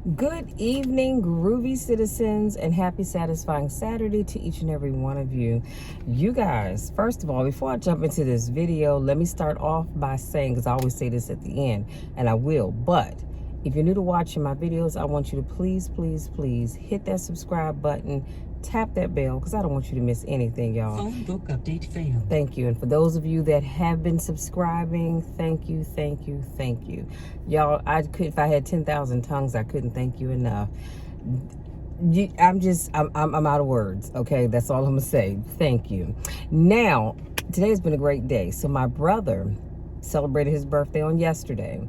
Good evening, groovy citizens, and happy satisfying Saturday to each and every one of you. You guys, first of all, before I jump into this video, let me start off by saying, because I always say this at the end, and I will, but if you're new to watching my videos, I want you to please hit that subscribe button, tap that bell, because I don't want you to miss anything, y'all. Phone book update failed. Thank you. And for those of you that have been subscribing, thank you. Y'all, if I had 10,000 tongues, I couldn't thank you enough. I'm out of words. Okay, that's all I'm gonna say. Thank you. Now, today has been a great day. So my brother celebrated his birthday on yesterday,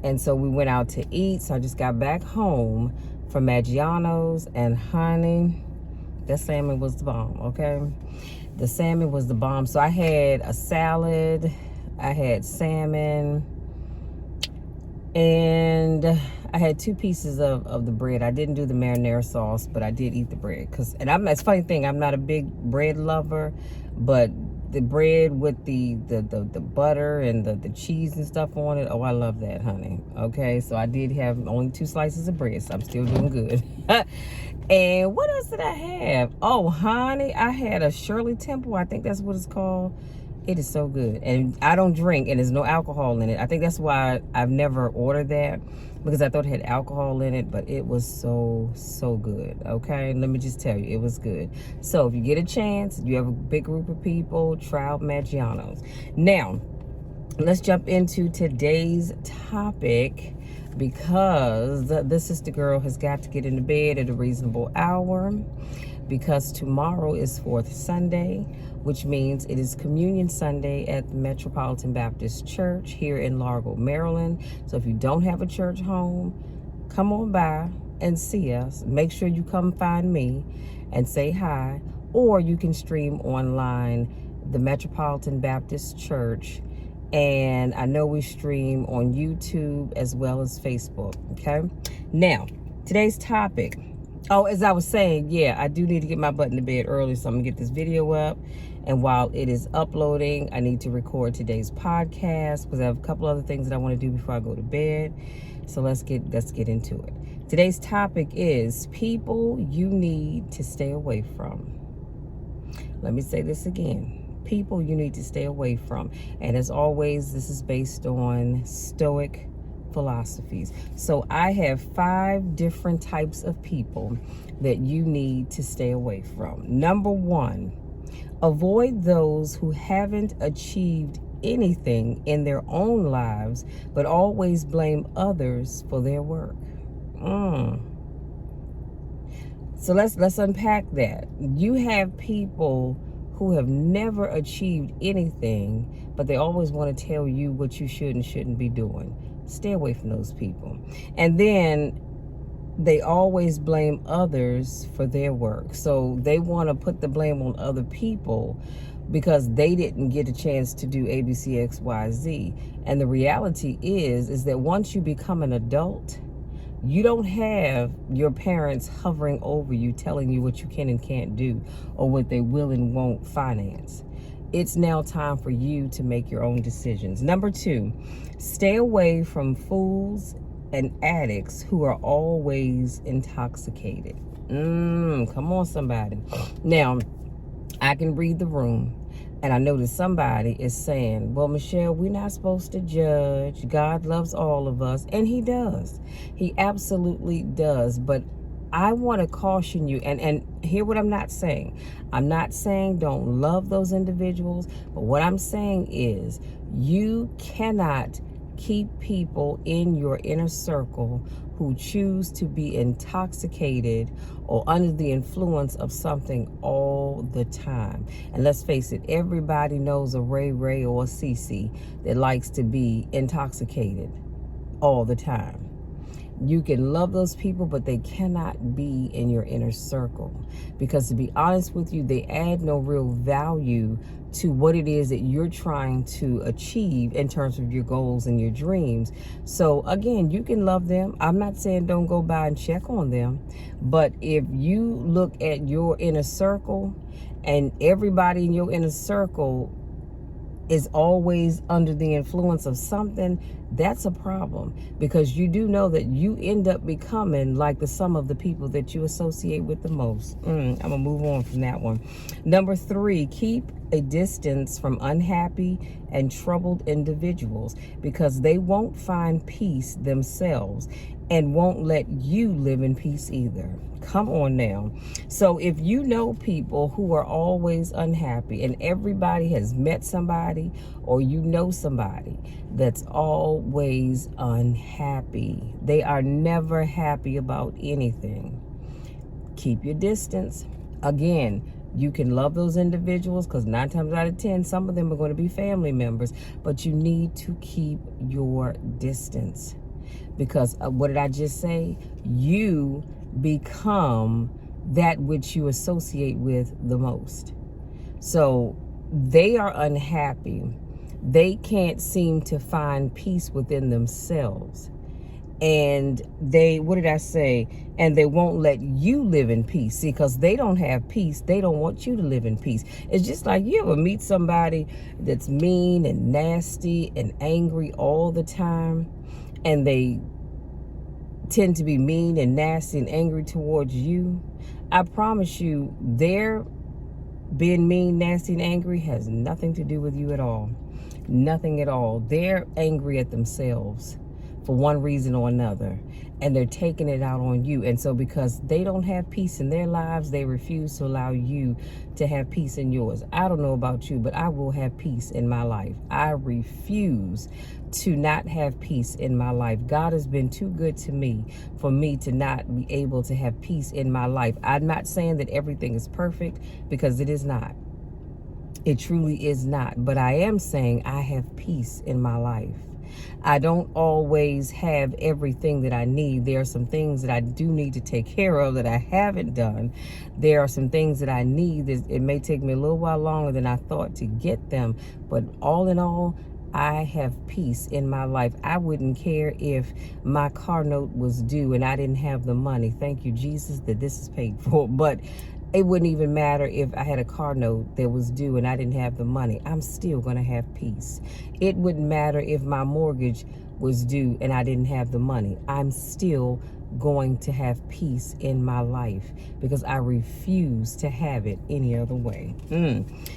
and so we went out to eat. So I just got back home from Maggiano's, and honey, that salmon was the bomb. Okay, the salmon was the bomb. So I had a salad, I had salmon, and I had 2 pieces of the bread. I didn't do the marinara sauce, but I did eat the bread. It's a funny thing, I'm not a big bread lover, but the bread with the butter and the cheese and stuff on it, oh, I love that, honey. Okay, so I did have only 2 slices of bread, so I'm still doing good. And what else did I have? Oh, honey, I had a Shirley Temple. I think that's what it's called. It is so good. And I don't drink, and there's no alcohol in it. I think that's why I've never ordered that, because I thought it had alcohol in it, but it was so good. Okay, let me just tell you, it was good. So if you get a chance, you have a big group of people, try out Maggiano's. Now, let's jump into today's topic, because the sister girl has got to get into bed at a reasonable hour, because tomorrow is 4th Sunday, which means it is Communion Sunday at the Metropolitan Baptist Church here in Largo, Maryland. So if you don't have a church home, come on by and see us. Make sure you come find me and say hi, or you can stream online the Metropolitan Baptist Church. And I know we stream on YouTube as well as Facebook. Okay, now today's topic. Oh, as I was saying, yeah, I do need to get my butt into bed early, so I'm gonna get this video up. And while it is uploading, I need to record today's podcast, because I have a couple other things that I want to do before I go to bed. So let's get into it. Today's topic is people you need to stay away from. Let me say this again. People you need to stay away from. And as always, this is based on Stoic philosophies. So I have 5 different types of people that you need to stay away from. Number 1, avoid those who haven't achieved anything in their own lives, but always blame others for their work. So let's unpack that. You have people who have never achieved anything, but they always want to tell you what you should and shouldn't be doing. Stay away from those people. And then they always blame others for their work. So they want to put the blame on other people because they didn't get a chance to do A, B, C, X, Y, Z. And the reality is that once you become an adult, you don't have your parents hovering over you, telling you what you can and can't do, or what they will and won't finance. It's now time for you to make your own decisions. Number 2, stay away from fools and addicts who are always intoxicated. Come on, somebody. Now, I can read the room, and I know that somebody is saying, well, Michelle, we're not supposed to judge. God loves all of us. And he does. He absolutely does. But I want to caution you, and hear what I'm not saying. I'm not saying don't love those individuals. But what I'm saying is you cannot keep people in your inner circle who choose to be intoxicated or under the influence of something all the time. And let's face it, everybody knows a Ray or a Cece that likes to be intoxicated all the time. You can love those people, but they cannot be in your inner circle, because to be honest with you, they add no real value to what it is that you're trying to achieve in terms of your goals and your dreams. So again, you can love them. I'm not saying don't go by and check on them, but if you look at your inner circle and everybody in your inner circle is always under the influence of something, that's a problem, because you do know that you end up becoming like the sum of the people that you associate with the most. I'm gonna move on from that one. Number 3, keep a distance from unhappy and troubled individuals, because they won't find peace themselves and won't let you live in peace either. Come on now. So if you know people who are always unhappy, and everybody has met somebody or you know somebody that's always unhappy, they are never happy about anything, keep your distance. Again, you can love those individuals, because 9 times out of 10, some of them are going to be family members, but you need to keep your distance. Because what did I just say? You become that which you associate with the most. So they are unhappy. They can't seem to find peace within themselves. And they, what did I say? And they won't let you live in peace. See, because they don't have peace, they don't want you to live in peace. It's just like, you ever meet somebody that's mean and nasty and angry all the time, and they tend to be mean and nasty and angry towards you? I promise you, their being mean, nasty, and angry has nothing to do with you at all. Nothing at all. They're angry at themselves for one reason or another, and they're taking it out on you. And so because they don't have peace in their lives, they refuse to allow you to have peace in yours. I don't know about you, but I will have peace in my life. I refuse to not have peace in my life. God has been too good to me for me to not be able to have peace in my life. I'm not saying that everything is perfect, because it is not. It truly is not. But I am saying I have peace in my life. I don't always have everything that I need. There are some things that I do need to take care of that I haven't done. There are some things that I need that it may take me a little while longer than I thought to get them. But all in all, I have peace in my life. I wouldn't care if my car note was due and I didn't have the money. Thank you, Jesus, that this is paid for. But it wouldn't even matter if I had a car note that was due and I didn't have the money. I'm still going to have peace. It wouldn't matter if my mortgage was due and I didn't have the money. I'm still going to have peace in my life, because I refuse to have it any other way.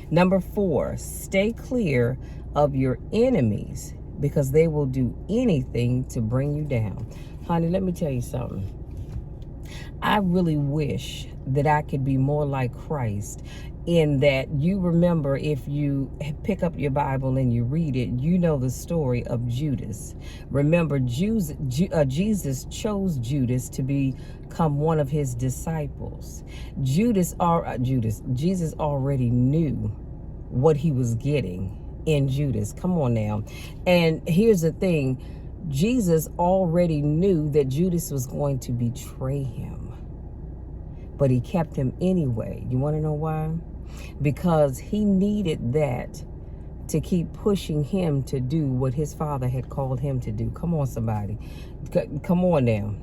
Number 4, stay clear of your enemies, because they will do anything to bring you down. Honey, let me tell you something. I really wish that I could be more like Christ, in that, you remember, if you pick up your Bible and you read it, you know the story of Judas. Remember, Jesus chose Judas to become one of his disciples. Jesus already knew what he was getting in Judas. Come on now. And here's the thing. Jesus already knew that Judas was going to betray him, but he kept him anyway. You want to know why? Because he needed that to keep pushing him to do what his father had called him to do. Come on, somebody. Come on now.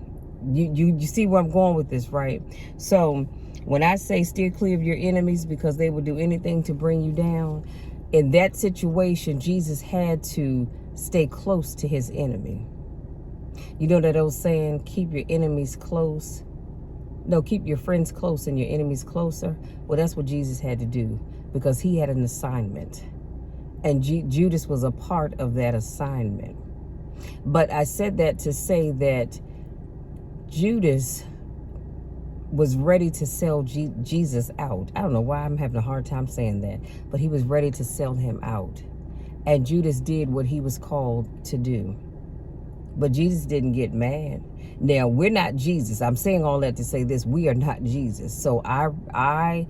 You see where I'm going with this, right? So when I say steer clear of your enemies, because they will do anything to bring you down, in that situation, Jesus had to stay close to his enemy. You know that old saying, keep your enemies close? No, keep your friends close and your enemies closer. Well, that's what Jesus had to do, because he had an assignment. And Judas was a part of that assignment. But I said that to say that Judas was ready to sell Jesus out. I don't know why I'm having a hard time saying that, but he was ready to sell him out. And Judas did what he was called to do. But Jesus didn't get mad. Now, we're not Jesus. I'm saying all that to say this. We are not Jesus. So I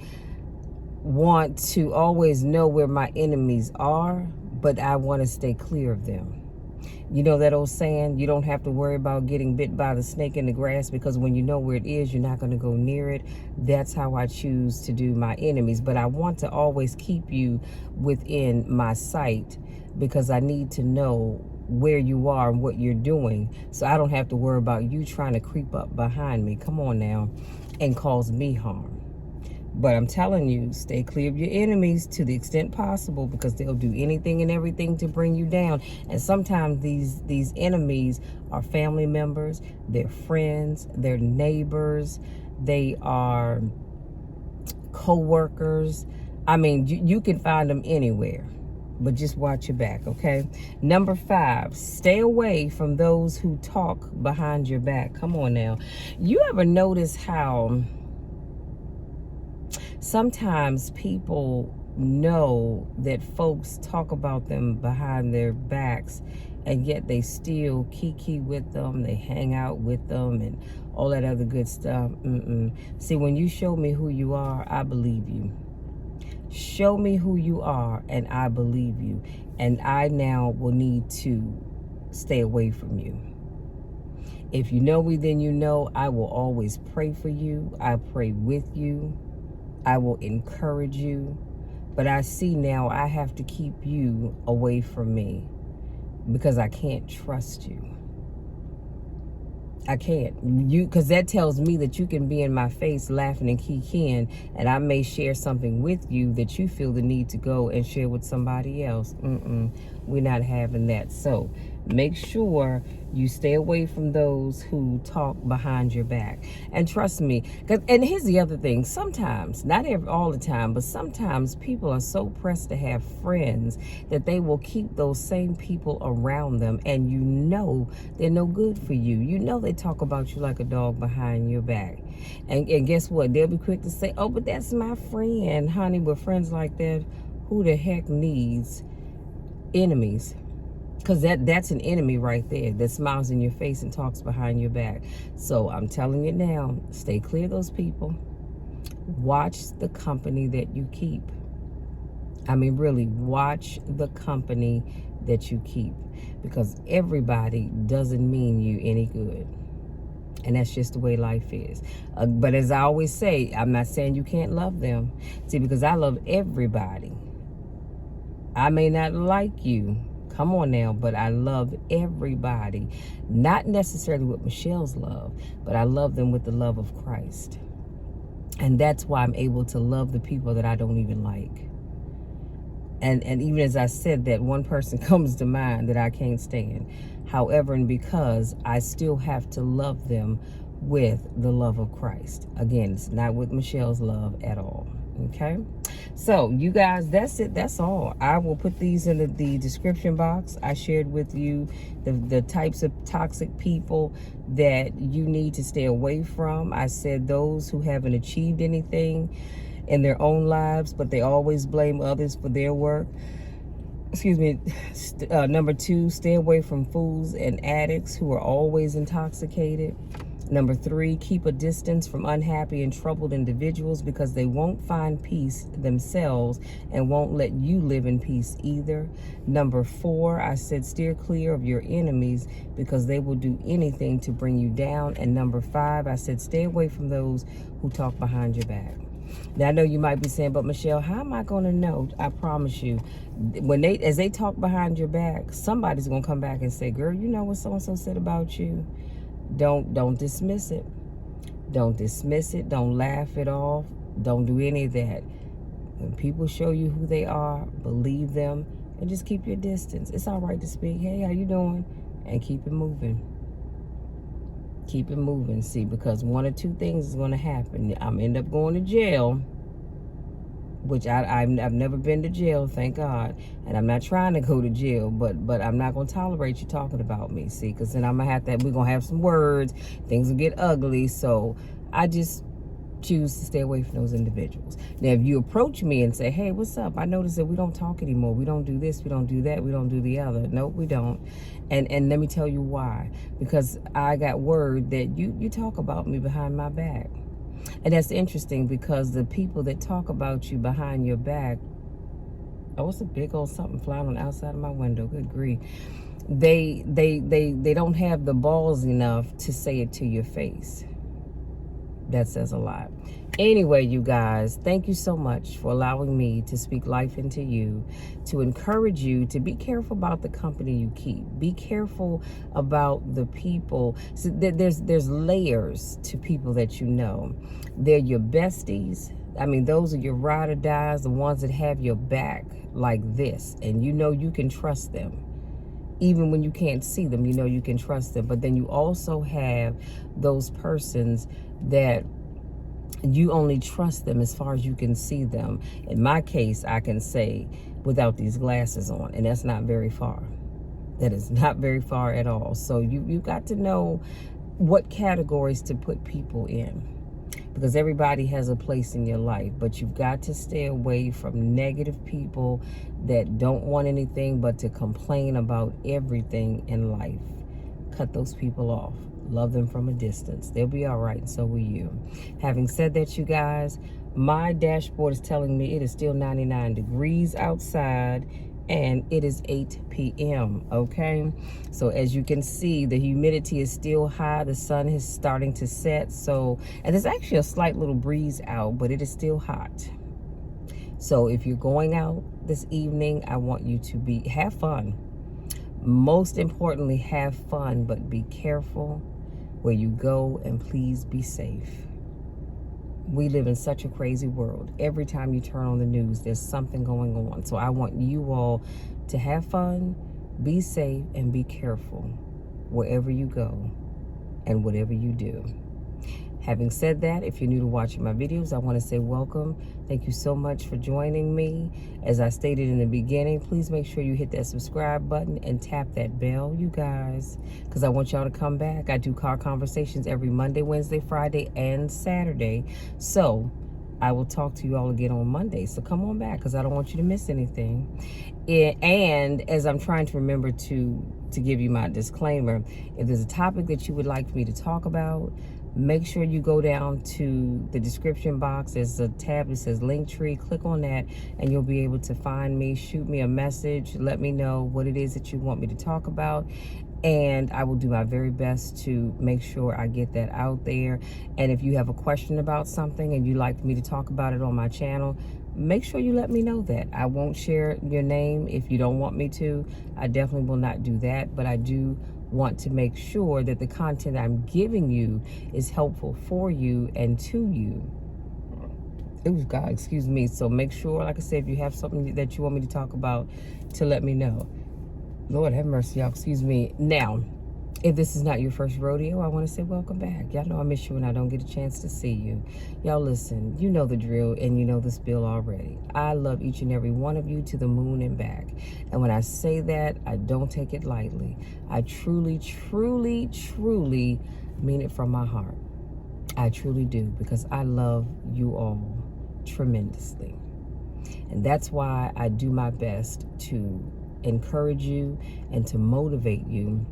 want to always know where my enemies are, but I want to stay clear of them. You know that old saying, you don't have to worry about getting bit by the snake in the grass, because when you know where it is, you're not going to go near it. That's how I choose to do my enemies. But I want to always keep you within my sight, because I need to know where you are and what you're doing, so I don't have to worry about you trying to creep up behind me, come on now, and cause me harm. But I'm telling you, stay clear of your enemies to the extent possible, because they'll do anything and everything to bring you down. And sometimes these enemies are family members, they're friends, they're neighbors, they are co-workers. I mean, you can find them anywhere, but just watch your back, okay? Number 5, stay away from those who talk behind your back. Come on now. You ever notice how sometimes people know that folks talk about them behind their backs, and yet they still kiki with them, they hang out with them, and all that other good stuff? See, when you show me who you are, I believe you. Show me who you are, and I believe you. And I now will need to stay away from you. If you know me, then you know I will always pray for you. I pray with you. I will encourage you. But I see now I have to keep you away from me, because I can't trust you. I can't. Because that tells me that you can be in my face laughing and kikiing, and I may share something with you that you feel the need to go and share with somebody else. We're not having that. So make sure you stay away from those who talk behind your back. And trust me, and here's the other thing. Sometimes, not all the time, but sometimes people are so pressed to have friends that they will keep those same people around them, and you know they're no good for you. You know they talk about you like a dog behind your back. And guess what? They'll be quick to say, oh, but that's my friend. Honey, with friends like that, who the heck needs enemies? Because that's an enemy right there that smiles in your face and talks behind your back. So I'm telling you now, stay clear of those people. Watch the company that you keep. I mean, really, watch the company that you keep. Because everybody doesn't mean you any good. And that's just the way life is. But as I always say, I'm not saying you can't love them. See, because I love everybody. I may not like you. Come on now, but I love everybody. Not necessarily with Michelle's love, but I love them with the love of Christ. And that's why I'm able to love the people that I don't even like. And even as I said that, one person comes to mind that I can't stand. However, and because I still have to love them with the love of Christ. Again, it's not with Michelle's love at all. Okay? So, you guys, that's it. That's all. I will put these in the description box. I shared with you the types of toxic people that you need to stay away from. I said those who haven't achieved anything in their own lives, but they always blame others for their work. Excuse me. Number 2, stay away from fools and addicts who are always intoxicated. Number 3, keep a distance from unhappy and troubled individuals, because they won't find peace themselves and won't let you live in peace either. Number 4, I said steer clear of your enemies, because they will do anything to bring you down. And number 5, I said stay away from those who talk behind your back. Now, I know you might be saying, but Michelle, how am I going to know? I promise you, as they talk behind your back, somebody's going to come back and say, girl, you know what so-and-so said about you? Don't dismiss it. Don't dismiss it. Don't laugh it off. Don't do any of that. When people show you who they are, believe them, and just keep your distance. It's all right to speak, hey, how you doing? And keep it moving. Keep it moving. See, because one or two things is going to happen. I'm end up going to jail, which I've never been to jail, thank God. And I'm not trying to go to jail, but I'm not going to tolerate you talking about me, see, because then I'm going to have we're going to have some words. Things will get ugly. So I just choose to stay away from those individuals. Now, if you approach me and say, hey, what's up? I noticed that we don't talk anymore. We don't do this. We don't do that. We don't do the other. Nope, we don't. And let me tell you why. Because I got word that you talk about me behind my back. And that's interesting, because the people that talk about you behind your back, oh, it's a big old something flying on the outside of my window. Good grief. They don't have the balls enough to say it to your face. That says a lot. Anyway, you guys, thank you so much for allowing me to speak life into you, to encourage you to be careful about the company you keep. Be careful about the people. So there's layers to people that you know. They're your besties, I mean, those are your ride or dies, the ones that have your back like this. And you know you can trust them. Even when you can't see them, you know you can trust them. But then you also have those persons that you only trust them as far as you can see them. In my case, I can say without these glasses on, and that's not very far. That is not very far at all. So you got to know what categories to put people in, because everybody has a place in your life, but you've got to stay away from negative people that don't want anything but to complain about everything in life. Cut those people off. Love them from a distance. They'll be all right, and so will you. Having said that, you guys, my dashboard is telling me it is still 99 degrees outside, and it is 8 p.m., okay? So as you can see, the humidity is still high. The sun is starting to set. So, and there's actually a slight little breeze out, but it is still hot. So if you're going out this evening, I want you to have fun. Most importantly, have fun, but be careful where you go, and please be safe. We live in such a crazy world. Every time you turn on the news, there's something going on. So I want you all to have fun, be safe, and be careful wherever you go and whatever you do. Having said that, if you're new to watching my videos, I want to say welcome. Thank you so much for joining me. As I stated in the beginning, please make sure you hit that subscribe button and tap that bell, you guys, because I want y'all to come back. I do car conversations every Monday, Wednesday, Friday, and Saturday. So I will talk to you all again on Monday. So come on back, because I don't want you to miss anything. And as I'm trying to remember to give you my disclaimer, if there's a topic that you would like for me to talk about, make sure you go down to the description box. There's a tab that says Linktree. Click on that and you'll be able to find me. Shoot me a message. Let me know what it is that you want me to talk about, and I will do my very best to make sure I get that out there. And if you have a question about something and you'd like me to talk about it on my channel, make sure you let me know that. I won't share your name if you don't want me to. I definitely will not do that, but I do want to make sure that the content I'm giving you is helpful for you and to you. Oh God, excuse me. So make sure, like I said, if you have something that you want me to talk about, to let me know. Lord have mercy, y'all, excuse me. Now, if this is not your first rodeo, I want to say welcome back. Y'all know I miss you when I don't get a chance to see you. Y'all listen, you know the drill and you know the spill already. I love each and every one of you to the moon and back. And when I say that, I don't take it lightly. I truly, truly, truly mean it from my heart. I truly do, because I love you all tremendously. And that's why I do my best to encourage you and to motivate you,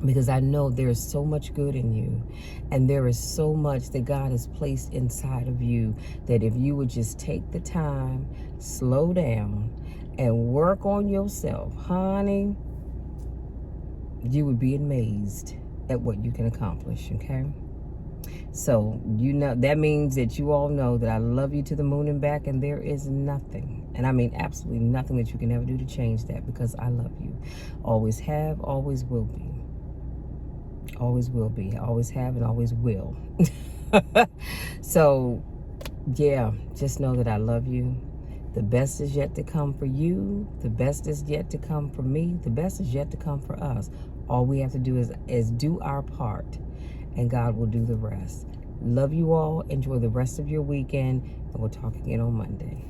because I know there is so much good in you, and there is so much that God has placed inside of you, that if you would just take the time, slow down, and work on yourself, honey, you would be amazed at what you can accomplish, okay? So, you know, that means that you all know that I love you to the moon and back, and there is nothing, and I mean absolutely nothing, that you can ever do to change that, because I love you. Always have, always will be. Always will be, always have, and always will. So yeah, just know that I love you. The best is yet to come for you. The best is yet to come for me. The best is yet to come for us. All we have to do is do our part, and God will do the rest. Love you all. Enjoy the rest of your weekend, and we'll talk again on Monday.